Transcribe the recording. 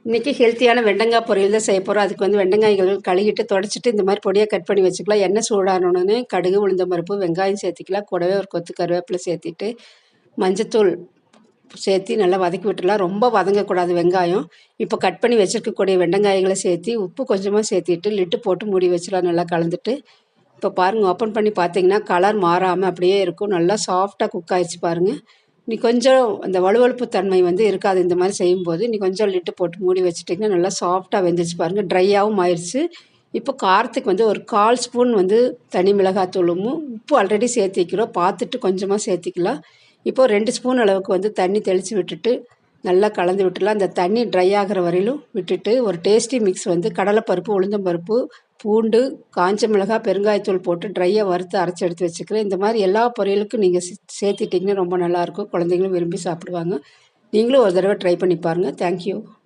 இன்றைக்கி ஹெல்த்தியான வெண்டங்காய் பொரியல் தான் செய்ய போகிறோம். அதுக்கு வந்து வெண்டங்காய்கள் கழுவிட்டு தொடச்சிட்டு இந்த மாதிரி பொடியாக கட் பண்ணி வச்சுக்கலாம். எண்ணெய் சூடானோடனே கடுகு, உளுந்தம்பருப்பு, வெங்காயம் சேர்த்திக்கலாம். கூடவே ஒரு கொத்து கருவேப்பிலை சேர்த்திட்டு மஞ்சத்தூள் சேர்த்து நல்லா வதக்கி விட்டுடலாம். ரொம்ப வதங்கக்கூடாது வெங்காயம். இப்போ கட் பண்ணி வச்சுருக்கக்கூடிய வெண்டங்காய்களை சேர்த்து உப்பு கொஞ்சமாக சேர்த்திட்டு லிட்டு போட்டு மூடி வச்சிடலாம். நல்லா கலந்துட்டு இப்போ பாருங்கள், ஓப்பன் பண்ணி பார்த்தீங்கன்னா கலர் மாறாமல் அப்படியே இருக்கும். நல்லா சாஃப்டாக குக் ஆகிடுச்சு பாருங்கள். நீ கொஞ்சம் அந்த வழுவழுப்பு தன்மை வந்து இருக்காது இந்த மாதிரி செய்யும்போது. நீ கொஞ்சம் லிட்டு போட்டு மூடி வச்சுட்டிங்கன்னா நல்லா சாஃப்டாக வெந்துச்சு பாருங்கள். ட்ரையாகவும் ஆயிடுச்சு. இப்போ காரத்துக்கு வந்து ஒரு 1/4 ஸ்பூன் வந்து தனி மிளகாத்தூளும் உப்பு ஆல்ரெடி சேர்த்திக்கிறோம், பார்த்துட்டு கொஞ்சமாக சேர்த்திக்கலாம். இப்போது 2 ஸ்பூன் அளவுக்கு வந்து தண்ணி தெளித்து விட்டுட்டு நல்லா கலந்து விட்டுடலாம். அந்த தண்ணி ட்ரை ஆகிற வரையிலும் விட்டுட்டு ஒரு டேஸ்டி மிக்ஸ் வந்து கடலைப்பருப்பு, உளுந்தம்பருப்பு, பூண்டு, காஞ்ச மிளகாய், பெருங்காயத்தூள் போட்டு ட்ரையாக வறுத்து அரைச்சி எடுத்து வச்சுக்கிறேன். இந்த மாதிரி எல்லா பொரியலுக்கும் நீங்கள் சேர்த்திட்டிங்கன்னா ரொம்ப நல்லாயிருக்கும். குழந்தைங்களும் விரும்பி சாப்பிடுவாங்க. நீங்களும் ஒரு தடவை ட்ரை பண்ணி பாருங்கள். தேங்க்யூ.